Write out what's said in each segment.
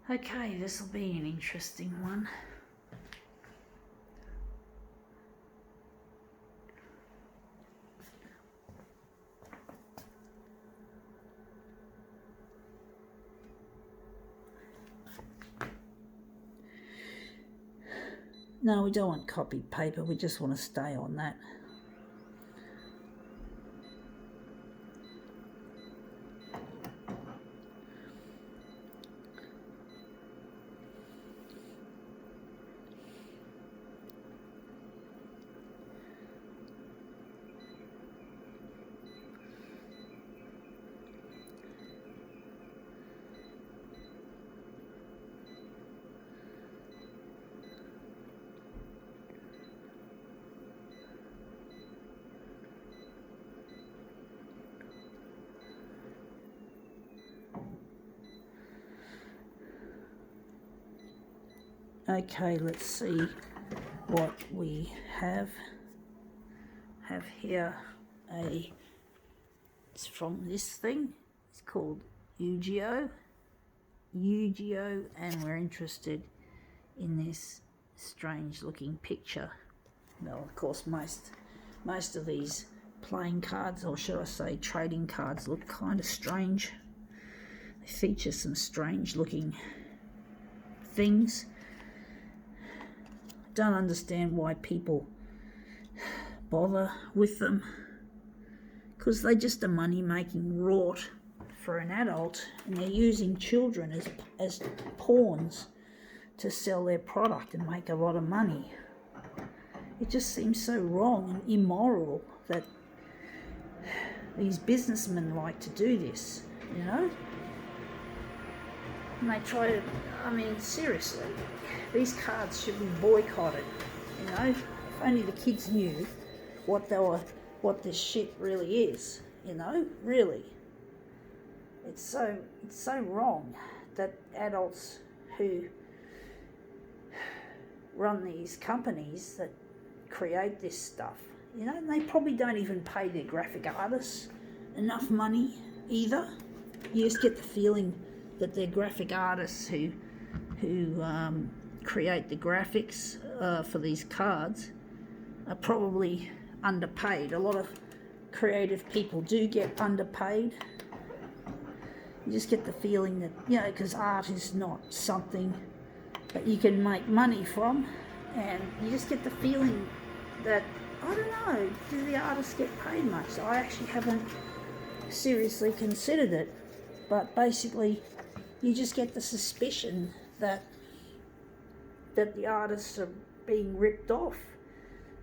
Okay, this will be an interesting one. No, we don't want copied paper, we just want to stay on that. Okay, let's see what we have. Here it's from this thing. It's called Yu-Gi-Oh, and we're interested in this strange looking picture. Well, of course, most of these playing cards, or should I say trading cards, look kind of strange. They feature some strange looking things. Don't understand why people bother with them, because they're just a money making rort for an adult, and they're using children as pawns to sell their product and make a lot of money. It just seems so wrong and immoral that these businessmen like to do this, you know? And they try to, I mean, seriously, these cards should be boycotted, you know? If only the kids knew what this shit really is, you know? Really. It's so wrong that adults who run these companies that create this stuff, you know, they probably don't even pay their graphic artists enough money either. You just get the feeling that they're graphic artists who create the graphics for these cards are probably underpaid. A lot of creative people do get underpaid. You just get the feeling that, you know, because art is not something that you can make money from, and you just get the feeling that, I don't know, do the artists get paid much? I actually haven't seriously considered it, but basically you just get the suspicion that the artists are being ripped off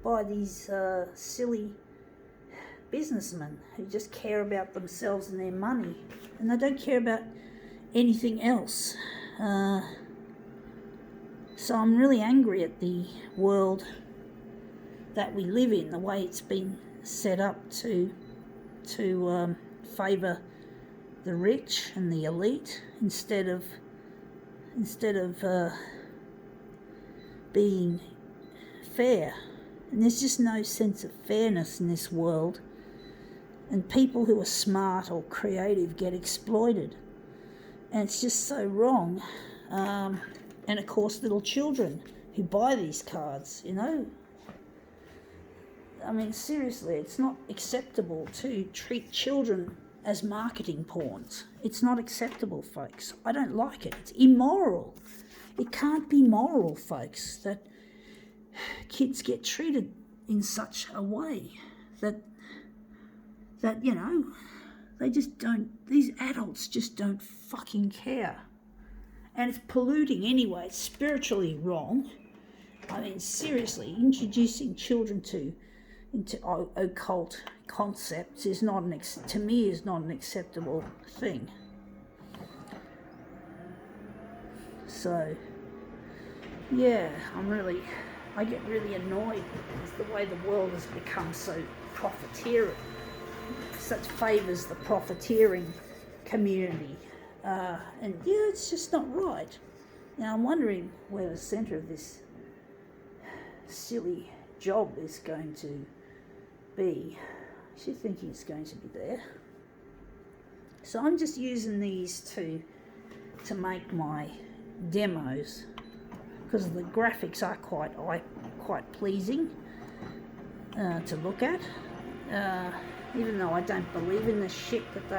by these silly businessmen who just care about themselves and their money, and they don't care about anything else. So I'm really angry at the world that we live in, the way it's been set up to favour the rich and the elite instead of being fair. And there's just no sense of fairness in this world, and people who are smart or creative get exploited, and it's just so wrong. And of course, little children who buy these cards, you know, I mean, seriously, it's not acceptable to treat children as marketing pawns. It's not acceptable, folks. I don't like it. It's immoral. It can't be moral, folks, that kids get treated in such a way that you know, they just don't, these adults just don't fucking care. And it's polluting anyway. It's spiritually wrong. I mean, seriously, introducing children into occult concepts is not to me is not an acceptable thing. So, yeah, I get really annoyed with the way the world has become so profiteering, such favours the profiteering community. And yeah, it's just not right. Now I'm wondering where the centre of this silly job is going to be. I should think it's going to be there. So I'm just using these to make my demos because the graphics are quite pleasing to look at, even though I don't believe in the shit that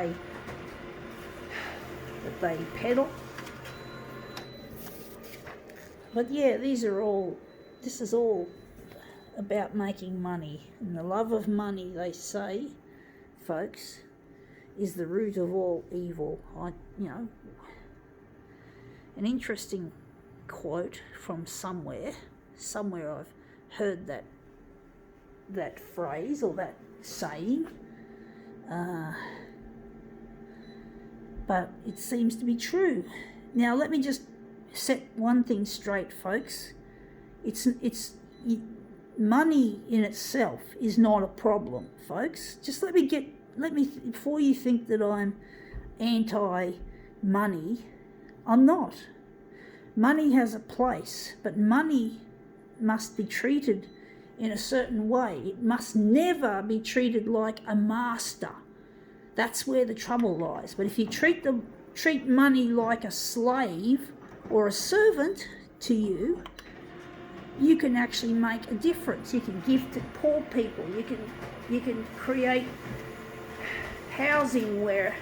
they peddle. But yeah, this is all about making money, and the love of money, they say, folks, is the root of all evil. An interesting quote from somewhere I've heard that phrase or that saying, but it seems to be true. Now let me just set one thing straight, folks. Money in itself is not a problem, folks. Just before you think that I'm anti-money, I'm not. Money has a place, but money must be treated in a certain way. It must never be treated like a master. That's where the trouble lies. But if you treat money like a slave or a servant to you, you can actually make a difference. You can give to poor people. You can create housing where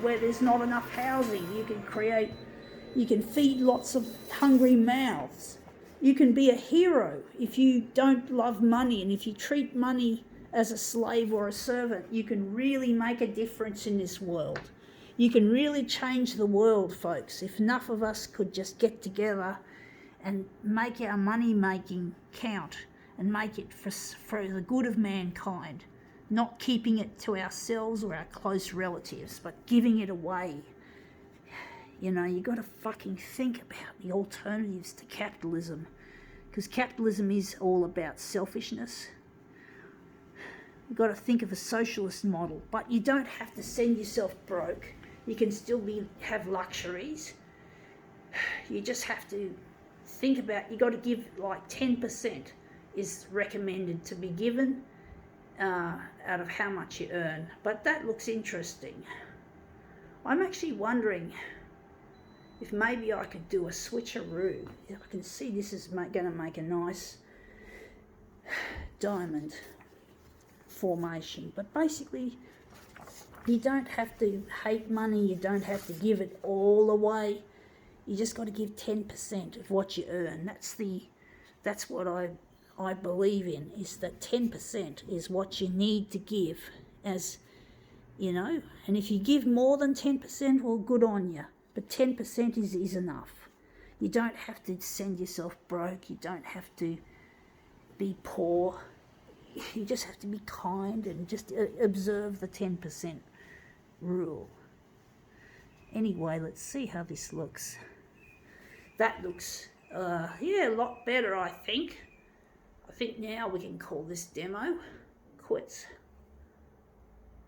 there's not enough housing. You can feed lots of hungry mouths. You can be a hero if you don't love money, and if you treat money as a slave or a servant, you can really make a difference in this world. You can really change the world, folks, if enough of us could just get together and make our money making count and make it for the good of mankind, not keeping it to ourselves or our close relatives, but giving it away. You got to fucking think about the alternatives to capitalism, because capitalism is all about selfishness. You've got to think of a socialist model, but you don't have to send yourself broke. You can still have luxuries. You just have to think about, you got to give like 10% is recommended to be given out of how much you earn. But that looks interesting. I'm actually wondering if maybe I could do a switcheroo. I can see this is going to make a nice diamond formation. But basically, you don't have to hate money. You don't have to give it all away. You just got to give 10% of what you earn. That's what I believe in, is that 10% is what you need to give, as and if you give more than 10%, well, good on you. But 10% is enough. You don't have to send yourself broke. You don't have to be poor. You just have to be kind and just observe the 10% rule. Anyway, let's see how this looks. That looks, a lot better, I think. I think now we can call this demo quits.